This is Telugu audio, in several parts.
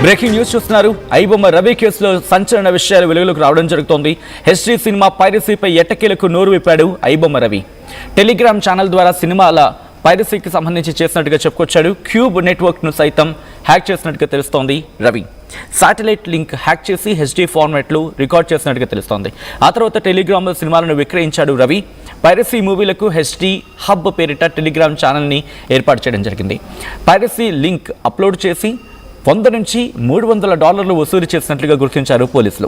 బ్రేకింగ్ న్యూస్ చూస్తున్నారు. ఐబొమ్మ రవి కేసులో సంచలన విషయాలు వెలుగులోకి రావడం జరుగుతోంది. హెచ్డీ సినిమా పైరసీపై ఎట్టకేలకు నోరు విప్పాడు ఐబొమ్మ రవి. టెలిగ్రామ్ ఛానల్ ద్వారా సినిమాల పైరసీకి సంబంధించి చేసినట్టుగా చెప్పుకొచ్చాడు. క్యూబ్ నెట్వర్క్ ను సైతం హ్యాక్ చేసినట్టుగా తెలుస్తోంది రవి. శాటిలైట్ లింక్ హ్యాక్ చేసి హెచ్డీ ఫార్మాట్లో రికార్డ్ చేసినట్టుగా తెలుస్తోంది. ఆ తర్వాత టెలిగ్రామ్లో సినిమాలను విక్రయించాడు రవి. పైరసీ మూవీలకు హెచ్డీ హబ్ పేరిట టెలిగ్రామ్ ఛానల్ని ఏర్పాటు చేయడం జరిగింది. పైరసీ లింక్ అప్లోడ్ చేసి $100 నుంచి $300 వసూలు చేసినట్లుగా గుర్తించారు పోలీసులు.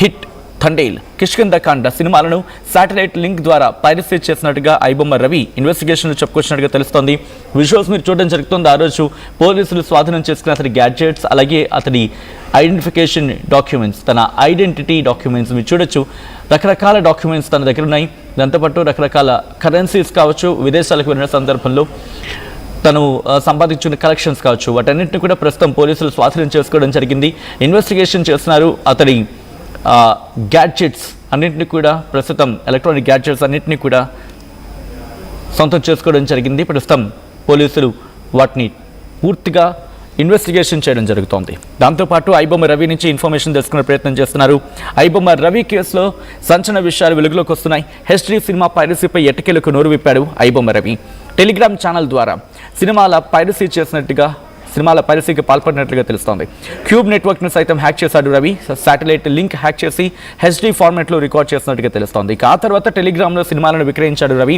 హిట్, థండేల్, కిష్కింధకాండ సినిమాలను శాటిలైట్ లింక్ ద్వారా పైరసీ చేసినట్టుగా ఐబొమ్మ రవి ఇన్వెస్టిగేషన్లు చెప్పుకొచ్చినట్టుగా తెలుస్తోంది. విజువల్స్ మీరు చూడడం జరుగుతుంది. ఆ రోజు పోలీసులు స్వాధీనం చేసుకున్న అతని గ్యాడ్జెట్స్, అలాగే అతని ఐడెంటిఫికేషన్ డాక్యుమెంట్స్, తన ఐడెంటిటీ డాక్యుమెంట్స్ మీరు చూడొచ్చు. రకరకాల డాక్యుమెంట్స్ తన దగ్గర ఉన్నాయి. దాంతోపాటు రకరకాల కరెన్సీస్ కావచ్చు, విదేశాలకు వెళ్ళిన సందర్భంలో తను సంపాదించిన కలెక్షన్స్ కావచ్చు, వాటన్నింటినీ కూడా ప్రస్తుతం పోలీసులు స్వాధీనం చేసుకోవడం జరిగింది. ఇన్వెస్టిగేషన్ చేస్తున్నారు. అతడి గ్యాడ్జెట్స్ అన్నింటినీ కూడా ప్రస్తుతం ఎలక్ట్రానిక్ గ్యాడ్జెట్స్ అన్నింటినీ కూడా సొంతం చేసుకోవడం జరిగింది. ప్రస్తుతం పోలీసులు వాటిని పూర్తిగా ఇన్వెస్టిగేషన్ చేయడం జరుగుతోంది. దాంతోపాటు ఐబొమ్మ రవి నుంచి ఇన్ఫర్మేషన్ తెలుసుకునే ప్రయత్నం చేస్తున్నారు. ఐబొమ్మ రవి కేసులో సంచలన విషయాలు వెలుగులోకి వస్తున్నాయి. హెచ్డీ సినిమా పైరసీపై ఎట్టకేలకు నోరు విప్పాడు ఐబొమ్మ రవి. టెలిగ్రామ్ ఛానల్ ద్వారా సినిమాల పైరసీకి పాల్పడినట్లుగా తెలుస్తోంది. క్యూబ్ నెట్వర్క్ను సైతం హ్యాక్ చేశాడు రవి. శాటిలైట్ లింక్ హ్యాక్ చేసి హెచ్డీ ఫార్మాట్లో రికార్డ్ చేసినట్టుగా తెలుస్తోంది. ఇక ఆ తర్వాత టెలిగ్రామ్లో సినిమాలను విక్రయించాడు రవి.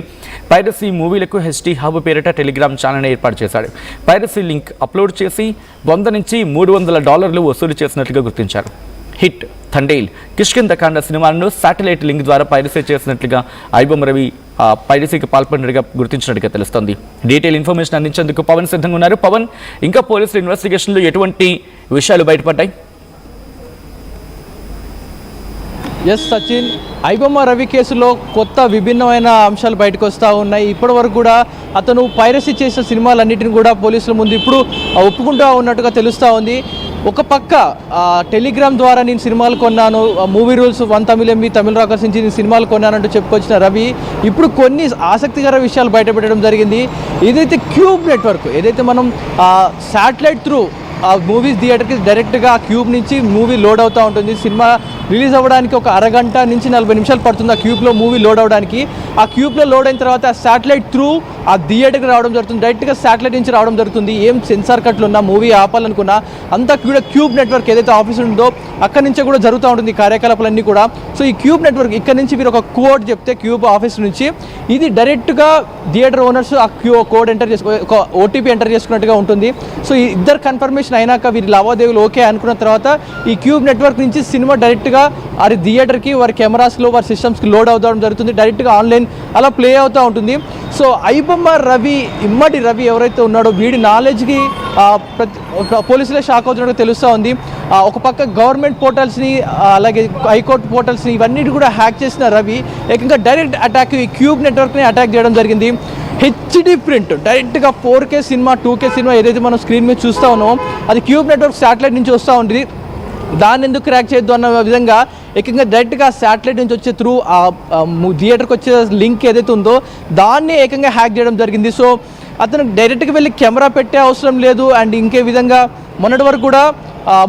పైరసీ మూవీలకు హెచ్డీ హబ్ పేరిట టెలిగ్రామ్ ఛానల్ని ఏర్పాటు చేశాడు. పైరసీ లింక్ అప్లోడ్ చేసి $100 నుంచి $300 వసూలు చేసినట్లుగా గుర్తించారు. హిట్, థండేల్, కిష్కింధకాండ సినిమాలను శాటిలైట్ లింక్ ద్వారా పైరసీ చేసినట్లుగా ఐబొమ్మ రవి పైరసీకి పాల్పడినట్టుగా గుర్తించినట్టుగా తెలుస్తోంది. డీటెయిల్ ఇన్ఫర్మేషన్ అందించేందుకు పవన్ సిద్ధంగా ఉన్నారు. పవన్, ఇంకా పోలీసుల ఇన్వెస్టిగేషన్లో ఎటువంటి విషయాలు బయటపడ్డాయి? ఎస్ సచిన్, ఐబొమ్మ రవి కేసులో కొత్త విభిన్నమైన అంశాలు బయటకు వస్తూ ఉన్నాయి. ఇప్పటి వరకు కూడా అతను పైరసీ చేసిన సినిమాలన్నింటిని కూడా పోలీసుల ముందు ఇప్పుడు ఒప్పుకుంటూ ఉన్నట్టుగా తెలుస్తూ ఉంది. ఒక పక్క టెలిగ్రామ్ ద్వారా నేను సినిమాలు కొన్నాను, మూవీ రూల్స్ 1 తమిళ MB తమిళ రాకర్స్ నుంచి నేను సినిమాలు కొన్నానంటూ చెప్పుకొచ్చిన రవి ఇప్పుడు కొన్ని ఆసక్తికర విషయాలు బయటపెట్టడం జరిగింది. ఏదైతే క్యూబ్ నెట్వర్క్, ఏదైతే మనం శాటిలైట్ త్రూ ఆ మూవీస్ థియేటర్కి డైరెక్ట్గా క్యూబ్ నుంచి మూవీ లోడ్ అవుతూ ఉంటుంది. సినిమా రిలీజ్ అవ్వడానికి ఒక అరగంట నుంచి 40 నిమిషాలు పడుతుంది ఆ క్యూబ్లో మూవీ లోడ్ అవ్వడానికి. ఆ క్యూబ్లో లోడ్ అయిన తర్వాత ఆ శాటిలైట్ త్రూ ఆ థియేటర్కి రావడం జరుగుతుంది. డైరెక్ట్గా శాటిలైట్ నుంచి రావడం జరుగుతుంది. ఏం సెన్సార్ కట్లు ఉన్నా, మూవీ ఆపాలనుకున్నా అంతా కూడా క్యూబ్ నెట్వర్క్ ఏదైతే ఆఫీస్ ఉందో అక్కడి నుంచే కూడా జరుగుతూ ఉంటుంది కార్యకలాపాలన్నీ కూడా. సో ఈ క్యూబ్ నెట్వర్క్ ఇక్కడ నుంచి మీరు ఒక కోడ్ చెప్తే క్యూబ్ ఆఫీస్ నుంచి ఇది డైరెక్ట్గా థియేటర్ ఓనర్స్ ఆ కోడ్ ఎంటర్ చేసుకో, ఒక OTP ఎంటర్ చేసుకున్నట్టుగా ఉంటుంది. సో ఈ ఇద్దరు కన్ఫర్మేషన్ అయినాక వీరి లావాదేవీలు ఓకే అనుకున్న తర్వాత ఈ క్యూబ్ నెట్వర్క్ నుంచి సినిమా డైరెక్ట్గా వారి థియేటర్కి, వారి కెమెరాస్లో, వారి సిస్టమ్స్కి లోడ్ అవుతూ జరుగుతుంది. డైరెక్ట్గా ఆన్లైన్ అలా ప్లే అవుతూ ఉంటుంది. సో ఐబొమ్మ రవి, ఇమ్మడి రవి ఎవరైతే ఉన్నాడో వీడి నాలెడ్జ్కి పోలీసులే షాక్ అవుతున్నట్టు తెలుస్తూ ఉంది. ఒక పక్క గవర్నమెంట్ పోర్టల్స్ని, అలాగే హైకోర్టు పోర్టల్స్ని ఇవన్నీ కూడా హ్యాక్ చేసిన రవి ఏకంగా డైరెక్ట్ అటాక్ ఈ క్యూబ్ నెట్వర్క్ని అటాక్ చేయడం జరిగింది. హెచ్డి ప్రింట్ డైరెక్ట్గా 4K సినిమా, 2K సినిమా ఏదైతే మనం స్క్రీన్ మీద చూస్తూ ఉన్నామో అది క్యూబ్ నెట్వర్క్ శాటిలైట్ నుంచి వస్తూ ఉంటుంది. దాన్ని ఎందుకు క్రాక్ చేయొద్దు అన్న విధంగా ఏకంగా డైరెక్ట్గా శాటిలైట్ నుంచి వచ్చే త్రూ ఆ థియేటర్కి వచ్చే లింక్ ఏదైతే ఉందో దాన్ని ఏకంగా హ్యాక్ చేయడం జరిగింది. సో అతను డైరెక్ట్గా వెళ్ళి కెమెరా పెట్టే అవసరం లేదు. అండ్ ఇంకే విధంగా మొన్నటి వరకు కూడా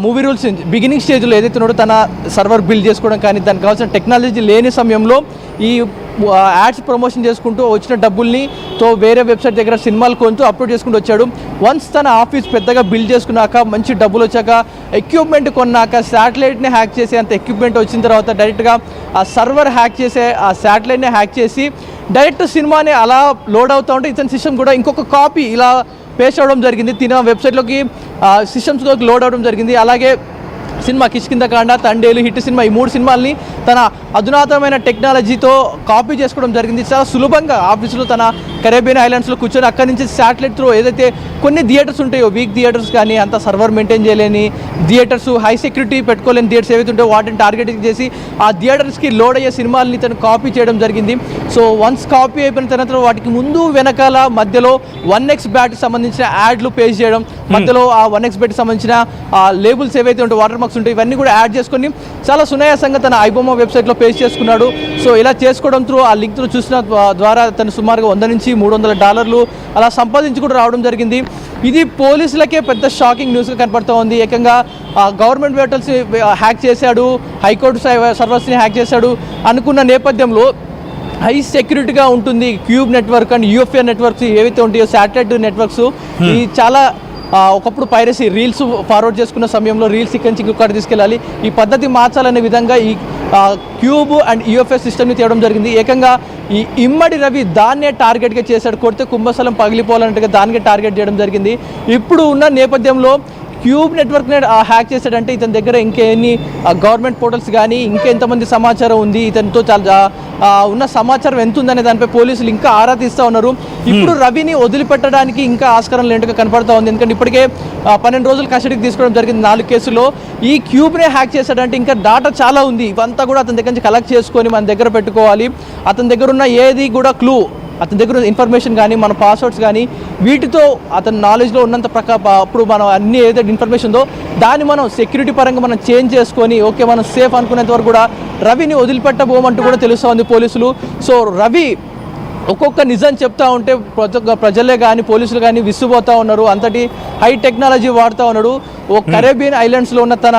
మూవీ రూల్స్ బిగినింగ్ స్టేజ్లో ఏదైతే ఉన్నాడో తన సర్వర్ బిల్డ్ చేసుకోవడం కానీ దానికి కావాల్సిన టెక్నాలజీ లేని సమయంలో ఈ యాడ్స్ ప్రమోషన్ చేసుకుంటూ వచ్చిన డబ్బుల్ని వేరే వెబ్సైట్ దగ్గర సినిమాలు కొంటూ అప్లోడ్ చేసుకుంటూ వచ్చాడు. వన్స్ తన ఆఫీస్ పెద్దగా బిల్డ్ చేసుకున్నాక, మంచి డబ్బులు వచ్చాక, ఎక్విప్మెంట్ కొన్నాక, శాటిలైట్ని హ్యాక్ చేసే అంత ఎక్విప్మెంట్ వచ్చిన తర్వాత డైరెక్ట్గా ఆ సర్వర్ హ్యాక్ చేసే ఆ శాటిలైట్ని హ్యాక్ చేసి డైరెక్ట్ సినిమాని అలా లోడ్ అవుతూ ఉంటే ఇతని సిస్టమ్ కూడా ఇంకొక కాపీ ఇలా పేస్ట్ అవ్వడం జరిగింది. తిన వెబ్సైట్లోకి సిస్టమ్స్లోకి లోడ్ అవ్వడం జరిగింది. అలాగే cinema Kishkindha Kanda, Thandel, hit cinema ఈ 3 సినిమాల్ని తన అధునాతనమైన టెక్నాలజీతో కాపీ చేసుకోవడం జరిగింది. చాలా సులభంగా ఆఫీసులో తన కరేబియన్ ఐలాండ్స్లో కూర్చొని అక్కడి నుంచి శాటిలైట్ త్రూ ఏదైతే కొన్ని థియేటర్స్ ఉంటాయో, వీక్ థియేటర్స్ కానీ అంత సర్వర్ మెయింటైన్ చేయలేని థియేటర్స్, హై సెక్యూరిటీ పెట్టుకోలేని థియేటర్స్ ఏవైతే ఉంటాయో వాటిని టార్గెటింగ్ చేసి ఆ థియేటర్స్కి లోడ్ అయ్యే సినిమాల్ని తను కాపీ చేయడం జరిగింది. సో వన్స్ కాపీ అయిపోయిన తర్వాత వాటికి ముందు వెనకాల మధ్యలో 1x బ్యాట్కి సంబంధించిన యాడ్లు పేస్ట్ చేయడం, మధ్యలో ఆ 1x బ్యాట్కి సంబంధించిన లేబుల్స్ ఏవైతే ఉంటాయో వాటర్ మార్క్స్ ఉంటాయి, ఇవన్నీ కూడా యాడ్ చేసుకొని చాలా సునాయాసంగా తన ఐబొమ్మ వెబ్సైట్లో పేస్ట్ చేసుకున్నాడు. సో ఇలా చేసుకోవడం త్రూ ఆ లింక్ త్రూ చూసిన ద్వారా తను సుమారుగా $100 నుంచి $300 అలా సంపాదించి కూడా రావడం జరిగింది. ఇది పోలీసులకే పెద్ద షాకింగ్ న్యూస్గా కనపడుతూ ఉంది. ఏకంగా గవర్నమెంట్ వెబిటల్స్ హ్యాక్ చేశాడు, హైకోర్టు సర్వర్స్ని హ్యాక్ చేశాడు అనుకున్న నేపథ్యంలో హై సెక్యూరిటీగా ఉంటుంది cube network and UFA networks ఏవైతే ఉంటాయో శాటిలైట్ నెట్వర్క్స్, ఈ చాలా ఒకప్పుడు పైరసీ రీల్స్ ఫార్వర్డ్ చేసుకున్న సమయంలో రీల్స్ ఇక్కడి నుంచి ఇంకొకటి తీసుకెళ్ళాలి, ఈ పద్ధతి మార్చాలనే విధంగా ఈ క్యూబ్ అండ్ యూఎఫ్ఏ సిస్టమ్ని తేవడం జరిగింది. ఏకంగా ఈ ఇమ్మడి రవి దాన్నే టార్గెట్గా చేశాడు. కొడితే కుంభస్థలం పగిలిపోవాలన్నట్టుగా దానికే టార్గెట్ చేయడం జరిగింది. ఇప్పుడు ఉన్న నేపథ్యంలో క్యూబ్ నెట్వర్క్ని హ్యాక్ చేశాడంటే ఇతని దగ్గర ఇంకెన్ని గవర్నమెంట్ పోర్టల్స్ కానీ ఇంకెంతమంది సమాచారం ఉంది, ఇతనితో చాలా ఉన్న సమాచారం ఎంత ఉందనే దానిపై పోలీసులు ఇంకా ఆరా తీస్తూ ఉన్నారు. ఇప్పుడు రవిని వదిలిపెట్టడానికి ఇంకా ఆస్కారం లేనట్టుగా కనపడుతూ ఉంది. ఎందుకంటే ఇప్పటికే 12 రోజులు కస్టడీకి తీసుకోవడం జరిగింది 4 కేసుల్లో. ఈ క్యూబ్నే హ్యాక్ చేశాడంటే ఇంకా డాటా చాలా ఉంది, ఇవంతా కూడా అతని దగ్గర నుంచి కలెక్ట్ చేసుకొని మన దగ్గర పెట్టుకోవాలి. అతని దగ్గర ఉన్న ఏది కూడా క్లూ, అతని దగ్గర ఇన్ఫర్మేషన్ కానీ మన పాస్వర్డ్స్ కానీ వీటితో అతని నాలెడ్జ్లో ఉన్నంత అప్పుడు మనం అన్ని ఏదైతే ఇన్ఫర్మేషన్ ఉందో దాన్ని మనం సెక్యూరిటీ పరంగా మనం చేంజ్ చేసుకొని ఓకే మనం సేఫ్ అనుకునేంత వరకు కూడా రవిని వదిలిపెట్టబోమంటూ కూడా తెలుస్తూ ఉంది పోలీసులు. సో రవి ఒక్కొక్క నిజం చెప్తా ఉంటే ప్రజలే కానీ పోలీసులు కానీ విసిపోతూ ఉన్నారు. అంతటి హై టెక్నాలజీ వాడుతూ ఉన్నాడు. ఓ కరేబియన్ ఐలాండ్స్లో ఉన్న తన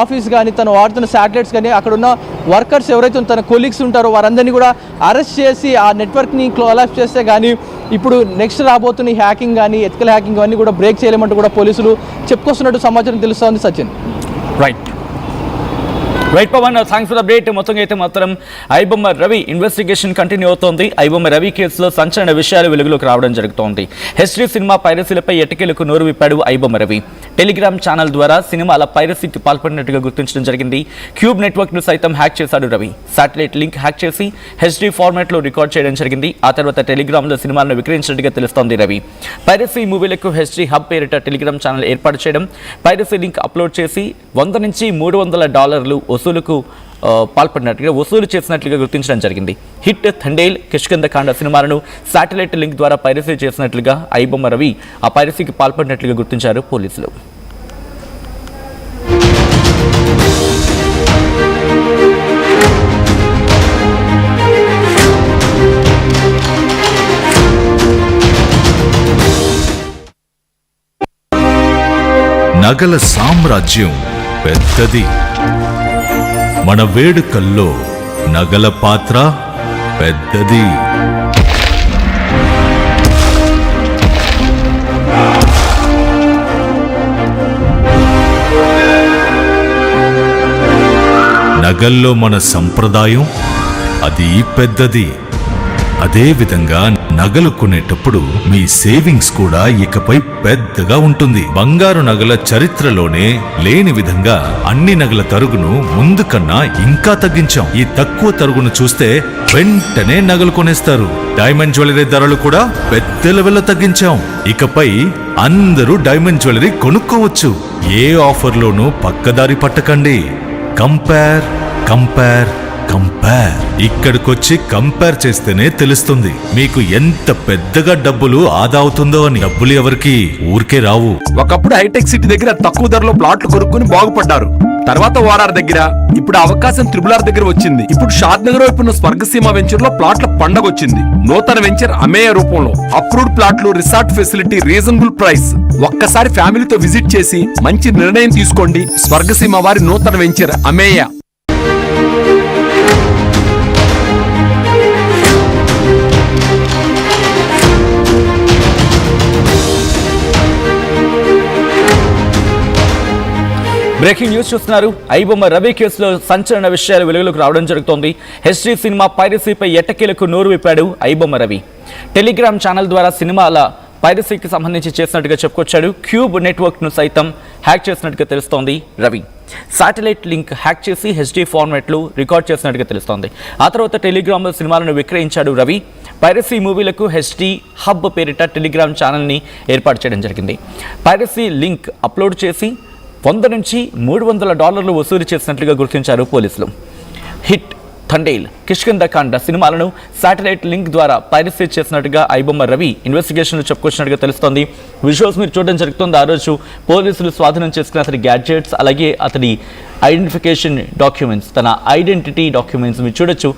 ఆఫీస్ కానీ తను వాడుతున్న శాటిలైట్స్ కానీ అక్కడ ఉన్న వర్కర్స్ ఎవరైతే తన కొలీగ్స్ ఉంటారో వారందరినీ కూడా అరెస్ట్ చేసి ఆ నెట్వర్క్ని కొలాప్స్ చేస్తే కానీ ఇప్పుడు నెక్స్ట్ రాబోతున్న హ్యాకింగ్ కానీ ఎథికల్ హ్యాకింగ్ అన్నీ కూడా బ్రేక్ చేయలేమంటూ కూడా పోలీసులు చెప్పుకొస్తున్నట్టు సమాచారం తెలుస్తూ ఉంది. Sachin right Pavan, thanks for update. మొత్తంగా అయితే మాత్రం ఐబొమ్మ రవి ఇన్వెస్టిగేషన్ కంటిన్యూ అవుతోంది. ఐబొమ్మ రవి కేసులో సంచలన విషయాలు వెలుగులోకి రావడం జరుగుతోంది. హిస్టరీ సినిమా పైరసీలపై ఎట్టకేలకు నోరు విప్పాడు ఐబొమ్మ రవి. టెలిగ్రామ్ ఛానల్ ద్వారా సినిమాల పైరసీకి పాల్పడినట్టుగా గుర్తించడం జరిగింది. క్యూబ్ నెట్వర్క్ ను సైతం హ్యాక్ చేశాడు రవి. శాటిలైట్ లింక్ హ్యాక్ చేసి హెచ్డీ ఫార్మాట్ లో రికార్డ్ చేయడం జరిగింది. ఆ తర్వాత టెలిగ్రామ్ లో సినిమాలను విక్రయించినట్టుగా తెలుస్తోంది రవి. పైరసీ మూవీలకు హెచ్డీ హబ్ పేరిట టెలిగ్రామ్ ఛానల్ ఏర్పాటు చేయడం, పైరసీ లింక్ అప్లోడ్ చేసి $100 నుంచి $300 వసూలుకు పాల్పడినట్టుగా వసూలు చేసినట్లుగా గుర్తించడం జరిగింది. హిట్, థండేల్, కిష్కింధకాండ సినిమాలను శాటిలైట్ లింక్ ద్వారా పైరసీ చేసినట్లుగా ఐబొమ్మ రవి ఆ పైరసీకి పాల్పడినట్లుగా గుర్తించారు పోలీసులు. నగల సామ్రాజ్యం పెద్దది, మన వేడుకల్లో నగల పాత్ర పెద్దది. నగల్లో మన సంప్రదాయం అది పెద్దది. అదే విధంగా నగలు కొనేటప్పుడు మీ సేవింగ్స్ కూడా ఇకపై పెద్దగా ఉంటుంది. బంగారు నగల చరిత్రలోనే లేని విధంగా అన్ని నగల తరుగును ముందు కన్నా ఇంకా తగ్గించాం. ఈ తక్కువ తరుగును చూస్తే వెంటనే నగలు కొనేస్తారు. డైమండ్ జ్యువెలరీ ధరలు కూడా పెద్ద లెవెల్లో తగ్గించాం. ఇకపై అందరూ డైమండ్ జ్యువెలరీ కొనుక్కోవచ్చు. ఏ ఆఫర్లోనూ పక్కదారి పట్టకండి. Compare compare compare. ఇక్కడికొచ్చి కంపేర్ చేస్తేనే తెలుస్తుంది మీకు ఎంత పెద్దగా డబ్బులు ఆదా అవుతుందో అని. డబ్బులు ఎవరికి ఊరికే రావు. ఒకప్పుడు హైటెక్ సిటీ దగ్గర తక్కువ ధరలో ప్లాట్లు కొనుక్కుని బాగుపడ్డారు. తర్వాత ఓఆర్ఆర్ దగ్గర, ఇప్పుడు అవకాశం త్రిబుల్ దగ్గర వచ్చింది. ఇప్పుడు షాద్ నగర్ వైపున్న స్వర్గసీమ వెంచర్ లో ప్లాట్ల పండగ వచ్చింది. నూతన వెంచర్ అమేయ రూపంలో అప్రూవ్డ్ ప్లాట్లు, రిసార్ట్ ఫెసిలిటీ, రీజనబుల్ ప్రైస్. ఒక్కసారి ఫ్యామిలీతో విజిట్ చేసి మంచి నిర్ణయం తీసుకోండి. స్వర్గసీమ వారి నూతన వెంచర్ అమేయ. బ్రేకింగ్ న్యూస్ చూస్తున్నారు. ఐబొమ్మ రవి కేసులో సంచలన విషయాలు వెలుగులోకి రావడం జరుగుతోంది. హెచ్డీ సినిమా పైరసీపై ఎట్టకేలకు నోరు విప్పాడు ఐబొమ్మ రవి. టెలిగ్రామ్ ఛానల్ ద్వారా సినిమాల పైరసీకి సంబంధించి చేసినట్టుగా చెప్పుకొచ్చాడు. క్యూబ్ నెట్వర్క్ ను సైతం హ్యాక్ చేసినట్టుగా తెలుస్తోంది రవి. శాటిలైట్ లింక్ హ్యాక్ చేసి హెచ్డీ ఫార్మాట్లో రికార్డ్ చేసినట్టుగా తెలుస్తోంది. ఆ తర్వాత టెలిగ్రామ్లో సినిమాలను విక్రయించాడు రవి. పైరసీ మూవీలకు హెచ్డీ హబ్ పేరిట టెలిగ్రామ్ ఛానల్ని ఏర్పాటు చేయడం జరిగింది. పైరసీ లింక్ అప్లోడ్ చేసి $100 నుంచి $300 వసూలు చేసినట్లుగా గుర్తించారు పోలీసులు. హిట్, థండేల్, కిష్కింధకాండ సినిమాలను శాటిలైట్ లింక్ ద్వారా పైరసీ చేసినట్టుగా ఐబొమ్మ రవి ఇన్వెస్టిగేషన్లు చెప్పుకొచ్చినట్టుగా తెలుస్తోంది. విజువల్స్ మీరు చూడడం జరుగుతుంది. ఆ రోజు పోలీసులు స్వాధీనం చేసుకున్న అతని గ్యాడ్జెట్స్, అలాగే అతని ఐడెంటిఫికేషన్ డాక్యుమెంట్స్, తన ఐడెంటిటీ డాక్యుమెంట్స్ మీరు చూడొచ్చు.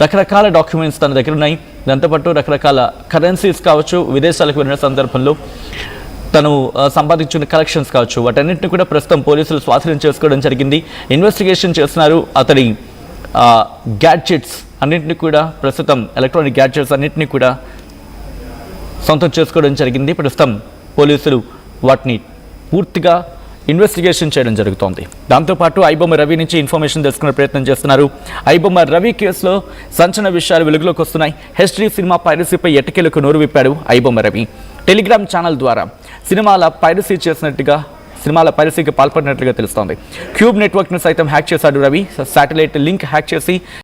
రకరకాల డాక్యుమెంట్స్ తన దగ్గర ఉన్నాయి. దాంతోపాటు రకరకాల కరెన్సీస్ కావచ్చు, విదేశాలకు వెళ్ళిన సందర్భంలో తను సంపాదించిన కలెక్షన్స్ కావచ్చు, వాటన్నింటినీ కూడా ప్రస్తుతం పోలీసులు స్వాధీనం చేసుకోవడం జరిగింది. ఇన్వెస్టిగేషన్ చేస్తున్నారు. అతని గ్యాడ్జెట్స్ అన్నింటినీ కూడా ప్రస్తుతం ఎలక్ట్రానిక్ గ్యాడ్జెట్స్ అన్నింటినీ కూడా సొంతం చేసుకోవడం జరిగింది. ప్రస్తుతం పోలీసులు వాటిని పూర్తిగా ఇన్వెస్టిగేషన్ చేయడం జరుగుతోంది. దాంతోపాటు ఐబొమ్మ రవి నుంచి ఇన్ఫర్మేషన్ తెలుసుకునే ప్రయత్నం చేస్తున్నారు. ఐబొమ్మ రవి కేసులో సంచలన విషయాలు వెలుగులోకి వస్తున్నాయి. హిస్టరీ సినిమా పైరసీపై ఎట్టకేలకు నోరు విప్పాడు ఐబొమ్మ రవి. టెలిగ్రామ్ ఛానల్ ద్వారా సినిమాల పైరసీకి పాల్పడినట్లుగా తెలుస్తోంది. క్యూబ్ నెట్వర్క్ను సైతం హ్యాక్ చేశాడు రవి. శాటిలైట్ లింక్ హ్యాక్ చేసి